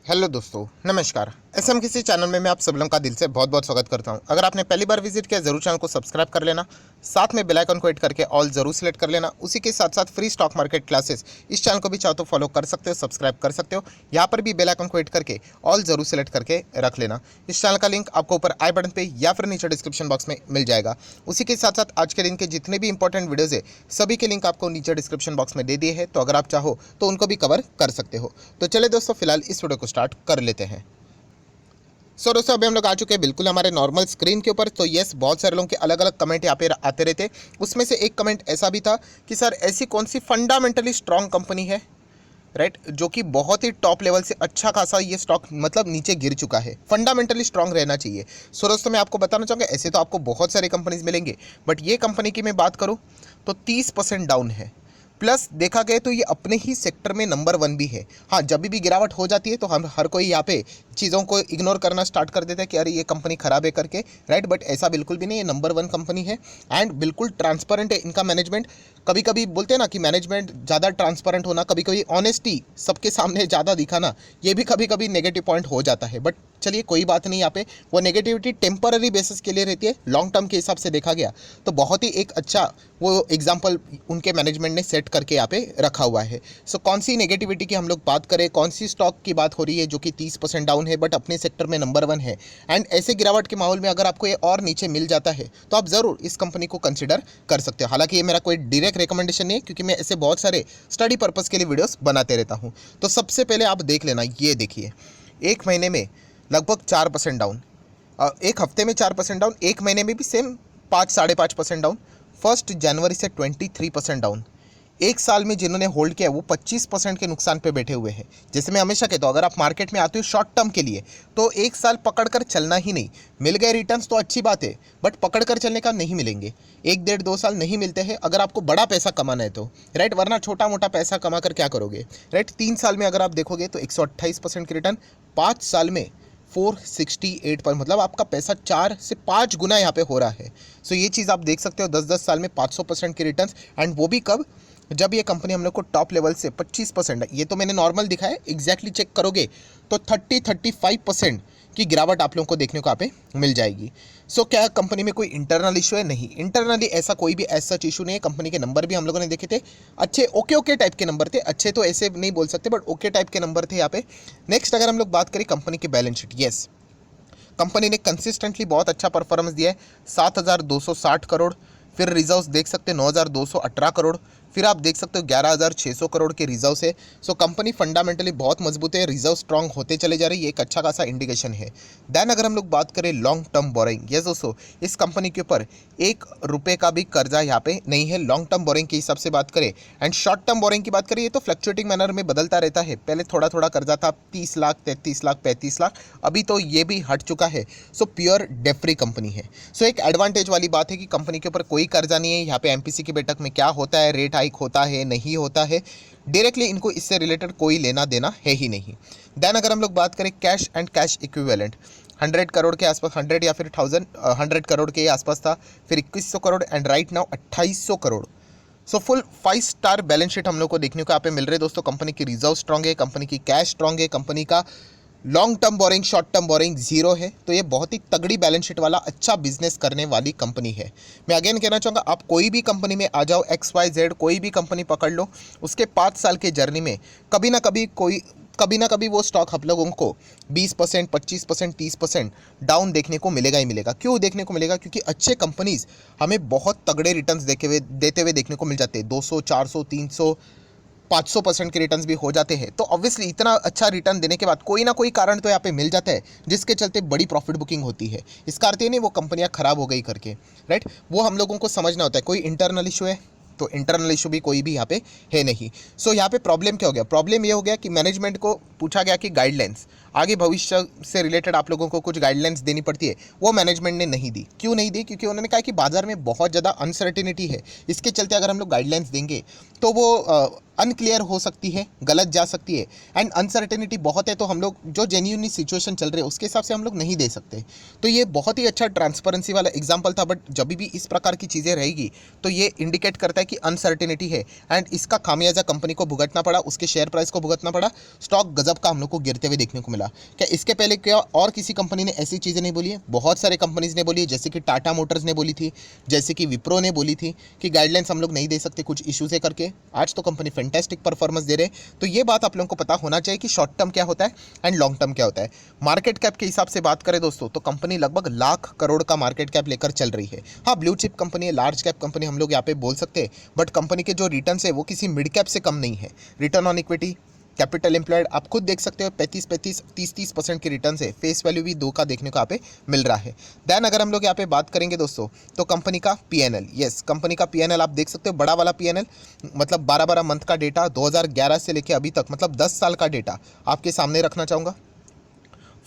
Hello दोस्तों, नमस्कार। SM किसी चैनल में मैं आप सब लोगों का दिल से बहुत बहुत स्वागत करता हूं। अगर आपने पहली बार विजिट किया जरूर चैनल को सब्सक्राइब कर लेना, साथ में बेल आइकन को हिट करके ऑल जरूर सेलेक्ट कर लेना। उसी के साथ साथ फ्री स्टॉक मार्केट क्लासेस इस चैनल को भी चाहो तो फॉलो कर सकते हो, सब्सक्राइब कर सकते हो। यहाँ पर भी बेल आइकन को हिट करके ऑल जरूर सेलेक्ट करके रख लेना। इस चैनल का लिंक आपको ऊपर आई बटन पे या फिर नीचे डिस्क्रिप्शन बॉक्स में मिल जाएगा। उसी के साथ साथ आज के दिन के जितने भी इंपॉर्टेंट वीडियोज़ है सभी के लिंक आपको नीचे डिस्क्रिप्शन बॉक्स में दे दिए हैं, तो अगर आप चाहो तो उनको भी कवर कर सकते हो। तो चले दोस्तों, फिलहाल इस वीडियो को स्टार्ट कर लेते हैं। दोस्तों, अभी हम लोग आ चुके हैं बिल्कुल हमारे नॉर्मल स्क्रीन के ऊपर। तो यस, बहुत सारे लोगों के अलग अलग कमेंट यहाँ पे आते रहते। उसमें से एक कमेंट ऐसा भी था कि सर ऐसी कौन सी फंडामेंटली स्ट्रांग कंपनी है, राइट, जो कि बहुत ही टॉप लेवल से अच्छा खासा ये स्टॉक मतलब नीचे गिर चुका है, फंडामेंटली स्ट्रांग रहना चाहिए। सो दोस्तों, मैं आपको बताना चाहूँगा ऐसे तो आपको बहुत सारे कंपनीज मिलेंगे, बट ये कंपनी की मैं बात करूँ तो 30% डाउन है। प्लस देखा गया तो ये अपने ही सेक्टर में नंबर 1 भी है। हाँ, जब भी गिरावट हो जाती है तो हम हर कोई यहाँ पे चीज़ों को इग्नोर करना स्टार्ट कर देता है कि अरे ये कंपनी खराब है करके, राइट, बट ऐसा बिल्कुल भी नहीं है। नंबर 1 कंपनी है एंड बिल्कुल ट्रांसपेरेंट है इनका मैनेजमेंट। कभी कभी बोलते हैं ना कि मैनेजमेंट ज़्यादा ट्रांसपेरेंट होना, कभी कभी ऑनेस्टी सबके सामने ज़्यादा दिखाना, ये भी कभी कभी नेगेटिव पॉइंट हो जाता है। बट चलिए कोई बात नहीं, यहाँ पे वो नेगेटिविटी टेम्पररी बेसिस के लिए रहती है। लॉन्ग टर्म के हिसाब से देखा गया तो बहुत ही एक अच्छा वो एग्जाम्पल उनके मैनेजमेंट ने सेट करके यहाँ पे रखा हुआ है। सो कौन सी नेगेटिविटी की हम लोग बात करें, कौन सी स्टॉक की बात हो रही है जो कि 30% डाउन है बट अपने सेक्टर में नंबर 1 है। एंड ऐसे गिरावट के माहौल में अगर आपको ये और नीचे मिल जाता है तो आप ज़रूर इस कंपनी को कंसिडर कर सकते हो। हालांकि ये मेरा कोई डायरेक्ट रिकमेंडेशन नहीं है, क्योंकि मैं ऐसे बहुत सारे स्टडी पर्पज़ के लिए वीडियोस बनाते रहता हूँ। तो सबसे पहले आप देख लेना, ये देखिए एक महीने में लगभग 4% डाउन, एक हफ्ते में 4% डाउन, एक महीने में भी सेम 5-5.5% डाउन। 1 जनवरी से 23% डाउन। एक साल में जिन्होंने होल्ड किया वो 25% के नुकसान पे बैठे हुए हैं। जैसे मैं हमेशा कहता हूँ, अगर आप मार्केट में आते हो शॉर्ट टर्म के लिए तो एक साल पकड़ कर चलना ही नहीं। मिल गए रिटर्न्स तो अच्छी बात है, बट पकड़ कर चलने का नहीं मिलेंगे। 1-1.5-2 साल नहीं मिलते हैं अगर आपको बड़ा पैसा कमाना है तो, राइट, वरना छोटा मोटा पैसा कमा कर क्या करोगे, राइट। 3 साल में अगर आप देखोगे तो 128% की रिटर्न, 5 साल में 468 पर, मतलब आपका पैसा 4 से 5 गुना यहाँ पे हो रहा है। सो ये चीज़ आप देख सकते हो, 10-10 साल में 500% की रिटर्न्स। एंड वो भी कब, जब ये कंपनी हम लोग को टॉप लेवल से 25%, ये तो मैंने नॉर्मल दिखा है, एग्जैक्टली चेक करोगे तो 30-35% की गिरावट आप लोगों को देखने को यहाँ पे मिल जाएगी। सो क्या कंपनी में कोई इंटरनल इशू है? नहीं, इंटरनली ऐसा कोई भी ऐसा इशू नहीं है। कंपनी के नंबर भी हम लोगों ने देखे थे, अच्छे ओके ओके टाइप के नंबर थे। अच्छे तो ऐसे नहीं बोल सकते, बट ओके टाइप के नंबर थे यहाँ पे। नेक्स्ट अगर हम लोग बात करें कंपनी की बैलेंस शीट, येस, कंपनी ने कंसिस्टेंटली बहुत अच्छा परफॉर्मेंस दिया है। 7,260 करोड़, फिर रिजर्व्स देख सकते हैं 9,218 करोड़, फिर आप देख सकते हो 11,600 करोड़ के रिजर्व है। सो कंपनी फंडामेंटली बहुत मजबूत है, रिजर्व स्ट्रांग होते चले जा रही है, ये एक अच्छा खासा इंडिकेशन है। देन अगर हम लोग बात करें लॉन्ग टर्म बोरिंग, यस दोस्तों, इस कंपनी के ऊपर 1 रुपये का भी कर्जा यहाँ पे नहीं है लॉन्ग टर्म बोरिंग के हिसाब से बात करें। एंड शॉर्ट टर्म बोरिंग की बात करें, ये तो फ्लक्चुएटिंग मैनर में बदलता रहता है। पहले थोड़ा थोड़ा कर्जा था, 30 लाख, 33 लाख, 35 लाख, अभी तो ये भी हट चुका है। So pure debt free company है। सो एक एडवांटेज वाली बात है कि कंपनी के ऊपर कोई कर्जा नहीं है। यहाँ पे एमपीसी की बैठक में क्या होता है, रेट हाइक होता है नहीं होता है, डायरेक्टली इनको इससे रिलेटेड कोई लेना देना है ही नहीं। देन अगर हम लोग बात करें cash and cash equivalent, 100 crore के आसपास, 100 या फिर 100 करोड़ के आसपास था, फिर 2100 crore and right now 2800 crore. So full 5 star balance sheet हम लोग को देखने को यहाँ पे मिल रहे हैं दोस्तों। कंपनी की रिजर्व स्ट्रांग है, कंपनी की कैश स्ट्रांग है, कंपनी का long term borrowing short term borrowing zero है। तो ये बहुत ही तगड़ी बैलेंस शीट वाला अच्छा बिजनेस करने वाली कंपनी है। मैं अगेन कहना चाहूँगा, आप कोई भी कंपनी में आ जाओ, XYZ कोई भी कंपनी पकड़ लो, उसके 5 साल के जर्नी में कभी ना कभी वो स्टॉक आप लोगों को 20%, 25%, 30% डाउन देखने को मिलेगा ही मिलेगा। क्यों देखने को मिलेगा? क्योंकि अच्छे कंपनीज हमें बहुत तगड़े रिटर्न्स देते हुए देखने को मिल जाते हैं। 200, 400, 300, 500% के रिटर्न्स भी हो जाते हैं। तो ऑब्वियसली इतना अच्छा रिटर्न देने के बाद कोई ना कोई कारण तो यहाँ पे मिल जाता है जिसके चलते बड़ी प्रॉफिट बुकिंग होती है। इसका अर्थ ये नहीं वो कंपनियाँ खराब हो गई करके, राइट, वो हम लोगों को समझना होता है। कोई इंटरनल इशू है तो इंटरनल इशू भी कोई भी यहाँ पे है नहीं। सो यहाँ पे प्रॉब्लम क्या हो गया? प्रॉब्लम ये हो गया कि मैनेजमेंट को पूछा गया कि गाइडलाइंस, आगे भविष्य से रिलेटेड आप लोगों को कुछ गाइडलाइंस देनी पड़ती है, वो मैनेजमेंट ने नहीं दी। क्यों नहीं दी? क्योंकि उन्होंने कहा कि बाजार में बहुत ज़्यादा अनसर्टिनिटी है, इसके चलते अगर हम लोग गाइडलाइंस देंगे तो वो अनक्लियर हो सकती है, गलत जा सकती है, एंड अनसर्टेनिटी बहुत है, तो हम लोग जो जेन्यूनली सिचुएशन चल रही है उसके हिसाब से हम लोग नहीं दे सकते। तो ये बहुत ही अच्छा ट्रांसपेरेंसी वाला एग्जांपल था, बट जब भी इस प्रकार की चीज़ें रहेगी तो ये इंडिकेट करता है कि अनसर्टेनिटी है, एंड इसका खामियाजा कंपनी को भुगतना पड़ा, उसके शेयर प्राइस को भुगतना पड़ा, स्टॉक गजब का हम लोग को गिरते हुए देखने को मिला। क्या इसके पहले क्या और किसी कंपनी ने ऐसी चीज़ें नहीं बोली है? बहुत सारे कंपनीज ने बोली है, जैसे कि टाटा मोटर्स ने बोली थी, जैसे कि विप्रो ने बोली थी कि गाइडलाइंस हम लोग नहीं दे सकते कुछ इश्यूज है करके। आज तो कंपनी फैंटास्टिक परफॉर्मेंस दे रहे हैं। तो ये बात आप लोगों को पता होना चाहिए कि शॉर्ट टर्म क्या होता है एंड लॉन्ग टर्म क्या होता है। मार्केट कैप के हिसाब से बात करें दोस्तों, तो कंपनी लगभग लाख करोड़ का मार्केट कैप लेकर चल रही है। हाँ, ब्लू चिप कंपनी है, लार्ज कैप कंपनी हम लोग यहाँ पे बोल सकते हैं, बट कंपनी के जो रिटर्न है वो किसी मिड कैप से कम नहीं है। Return on equity, capital employed आप खुद देख सकते हो, 35-30% की रिटर्न है। फेस वैल्यू भी 2 का देखने को यहाँ पे मिल रहा है। देन अगर हम लोग यहाँ पे बात करेंगे दोस्तों, तो कंपनी का पीएनएल, यस कंपनी का पीएनएल आप देख सकते हो, बड़ा वाला पीएनएल, मतलब 12-12 मंथ का डेटा 2011 से लेकर अभी तक, मतलब 10 साल का डेटा आपके सामने रखना चाहूँगा।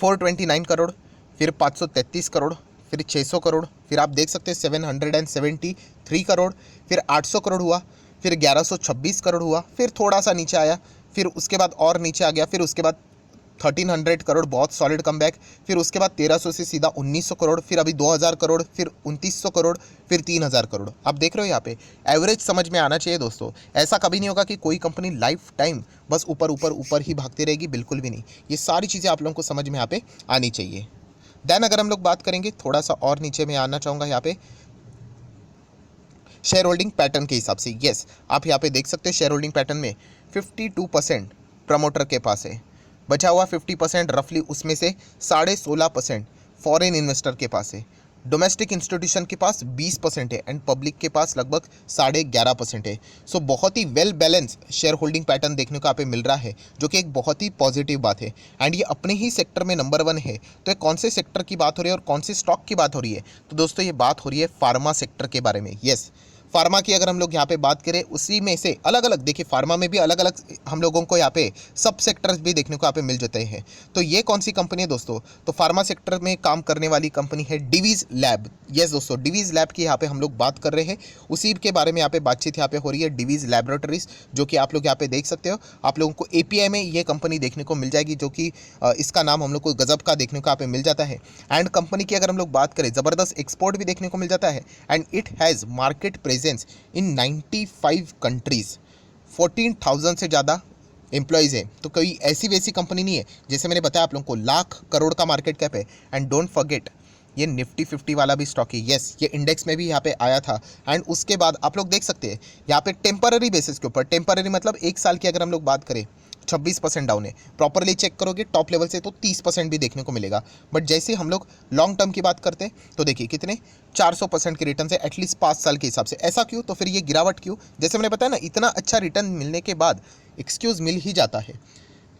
429 करोड़, फिर 533 करोड़, फिर 600 करोड़, फिर आप देख सकते हैं 773 करोड़, फिर 800 करोड़ हुआ, फिर 1126 करोड़ हुआ, फिर थोड़ा सा नीचे आया, फिर उसके बाद और नीचे आ गया, फिर उसके बाद 1300 करोड़, बहुत सॉलिड कमबैक, फिर उसके बाद 1300 से सीधा 1900 करोड़, फिर अभी 2000 करोड़, फिर 2900 करोड़, फिर 3000 करोड़। आप देख रहे हो यहाँ पे एवरेज समझ में आना चाहिए दोस्तों। ऐसा कभी नहीं होगा कि कोई कंपनी लाइफ टाइम बस ऊपर ऊपर ऊपर ही भागती रहेगी, बिल्कुल भी नहीं। ये सारी चीज़ें आप लोगों को समझ में यहाँ पे आनी चाहिए। देन अगर हम लोग बात करेंगे, थोड़ा सा और नीचे में आना चाहूँगा यहाँ पे शेयर होल्डिंग पैटर्न के हिसाब से। यस, आप यहाँ पे देख सकते हैं शेयर होल्डिंग पैटर्न में 52% प्रमोटर के पास है, बचा हुआ 50% रफली, उसमें से 16.5% फॉरेन इन्वेस्टर के पास है, डोमेस्टिक इंस्टीट्यूशन के पास 20% है, एंड पब्लिक के पास लगभग 11.5% है। सो बहुत ही well balance share holding pattern देखने को यहाँ पे मिल रहा है, जो कि एक बहुत ही पॉजिटिव बात है। एंड ये अपने ही सेक्टर में नंबर 1 है। तो ये कौन से सेक्टर की बात हो रही है और कौन से स्टॉक की बात हो रही है? तो दोस्तों ये बात हो रही है फार्मा सेक्टर के बारे में। यस, फार्मा की अगर हम लोग यहाँ पे बात करें, उसी में से अलग अलग, देखिए फार्मा में भी अलग अलग हम लोगों को यहाँ पे सब सेक्टर्स भी देखने को यहाँ पे मिल जाते हैं। तो ये कौन सी कंपनी है दोस्तों? तो फार्मा सेक्टर में काम करने वाली कंपनी है डिवीज लैब। यस दोस्तों, डिवीज लैब की यहाँ पे हम लोग बात कर रहे हैं, उसी के बारे में यहाँ पे बातचीत यहाँ पे हो रही है। डिवीज लैबोरेटरीज, जो कि आप लोग यहाँ पे देख सकते हो, आप लोगों को एपीआई में ये कंपनी देखने को मिल जाएगी, जो कि इसका नाम हम लोग को गजब का देखने को यहाँ पे मिल जाता है। एंड कंपनी की अगर हम लोग बात करें, ज़बरदस्त एक्सपोर्ट भी देखने को मिल जाता है, and it has market presence in 95 countries, 14,000 से ज़्यादा एम्प्लॉयज़ हैं। तो कोई ऐसी वैसी कंपनी नहीं है। जैसे मैंने बताया आप लोगों को, लाख करोड़ का मार्केट कैप है। एंड डोंट फॉरगेट, ये निफ्टी 50 वाला भी स्टॉक है। यस, ये इंडेक्स में भी यहाँ पे आया था। एंड उसके बाद आप लोग देख सकते हैं यहाँ पे टेम्पररी बेसिस के ऊपर, टेम्पररी मतलब 1 साल की अगर हम लोग बात करें, 26% डाउन है। प्रॉपरली चेक करोगे टॉप लेवल से तो 30% भी देखने को मिलेगा। बट जैसे हम लोग लॉन्ग टर्म की बात करते हैं, तो देखिए कितने 400% के रिटर्न है एटलीस्ट 5 साल के हिसाब से। ऐसा क्यों? तो फिर ये गिरावट क्यों? जैसे मैंने बताया ना, इतना अच्छा रिटर्न मिलने के बाद एक्सक्यूज़ मिल ही जाता है।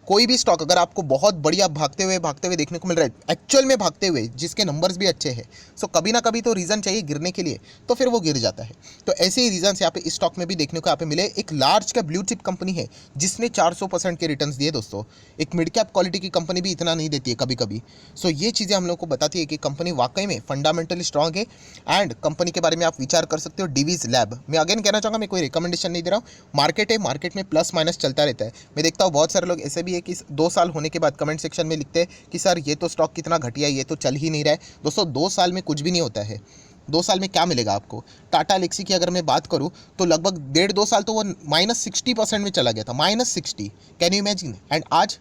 कोई भी स्टॉक अगर आपको बहुत बढ़िया भागते हुए देखने को मिल रहा है, एक्चुअल में भागते हुए, जिसके नंबर्स भी अच्छे हैं, सो कभी ना कभी तो रीज़न चाहिए गिरने के लिए, तो फिर वो गिर जाता है। तो ऐसे ही रीजन यहाँ पे इस स्टॉक में भी देखने को यहाँ पे मिले। एक large cap blue chip company है जिसने 400% के रिटर्न्स दिए दोस्तों। एक मिड कैप क्वालिटी की कंपनी भी इतना नहीं देती है कभी कभी। सो ये चीज़ें हम लोग को बताती है कि कंपनी वाकई में फंडामेंटली स्ट्रॉन्ग है। एंड कंपनी के बारे में आप विचार कर सकते हो, डिवीज लैब। मैं अगेन कहना चाहूँगा, मैं कोई रिकमेंडेशन नहीं दे रहा हूँ, मार्केट है, मार्केट में प्लस माइनस चलता रहता है। मैं देखता हूँ बहुत सारे लोग ऐसे भी है कि 2 साल होने के बाद कमेंट सेक्शन में लिखते हैं कि सर ये तो स्टॉक कितना घटिया है, ये तो चल ही नहीं रहा है। दोस्तों 2 साल में कुछ भी नहीं होता है। 2 साल में क्या मिलेगा आपको? टाटा एलेक्सी की अगर मैं बात करूं, तो लगभग 1.5-2 साल तो वो -60% में चला गया था, -60। Can you imagine? एंड आज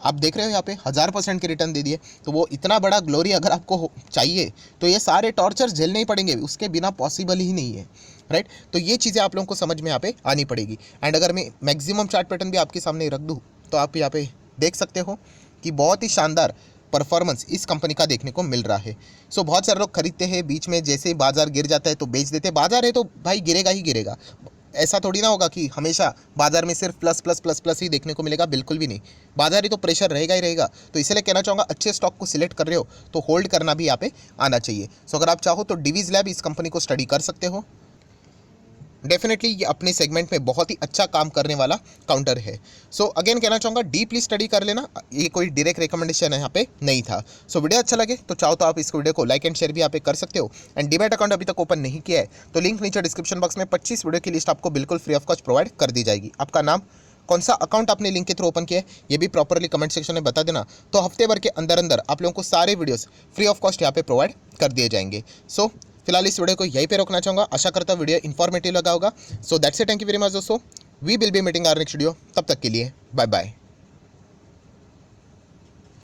आप देख रहे हो यहाँ पे 1000% के रिटर्न दे दिए। तो वो इतना बड़ा ग्लोरी अगर आपको चाहिए, तो ये सारे टॉर्चर्स झेलने ही पड़ेंगे, उसके बिना पॉसिबल ही नहीं है, राइट? तो ये चीज़ें आप लोगों को समझ में यहाँ पे आनी पड़ेगी। एंड अगर मैं मैक्सिमम चार्ट पैटर्न भी आपके सामने रख दूँ, तो आप यहाँ पे देख सकते हो कि बहुत ही शानदार परफॉर्मेंस इस कंपनी का देखने को मिल रहा है। सो बहुत सारे लोग खरीदते हैं, बीच में जैसे ही बाजार गिर जाता है तो बेच देते हैं। बाजार है तो भाई गिरेगा ही गिरेगा, ऐसा थोड़ी ना होगा कि हमेशा बाजार में सिर्फ प्लस प्लस प्लस प्लस ही देखने को मिलेगा, बिल्कुल भी नहीं। बाजार ही तो प्रेशर रहेगा ही रहेगा। तो इसलिए कहना चाहूँगा, अच्छे स्टॉक को सिलेक्ट कर रहे हो तो होल्ड करना भी यहाँ पे आना चाहिए। सो अगर आप चाहो तो डिवीज लैब इस कंपनी को स्टडी कर सकते हो। डेफिनेटली ये अपने सेगमेंट में बहुत ही अच्छा काम करने वाला काउंटर है। सो अगेन कहना चाहूँगा डीपली स्टडी कर लेना, ये कोई डायरेक्ट रिकमेंडेशन यहाँ पे नहीं था। सो वीडियो अच्छा लगे तो चाहो तो आप इस वीडियो को लाइक एंड शेयर भी यहाँ पे कर सकते हो। एंड डीमैट अकाउंट अभी तक ओपन नहीं किया है तो लिंक नीचे डिस्क्रिप्शन बॉक्स में 25 वीडियो की लिस्ट आपको बिल्कुल फ्री ऑफ कॉस्ट प्रोवाइड कर दी जाएगी। आपका नाम, कौन सा अकाउंट आपने लिंक के थ्रू ओपन किया है, ये भी प्रॉपरली कमेंट सेक्शन में बता देना। तो हफ्ते भर के अंदर अंदर आप लोगों को सारे वीडियोस फ्री ऑफ कॉस्ट यहाँ पे प्रोवाइड कर दिए जाएंगे। सो फिलहाल इस वीडियो को यहीं पे रोकना चाहूँगा। आशा करता हूँ वीडियो इन्फॉर्मेटिव लगा होगा। So that's it, thank you very much दोस्तों। We will be meeting our next video. तब तक के लिए बाय बाय।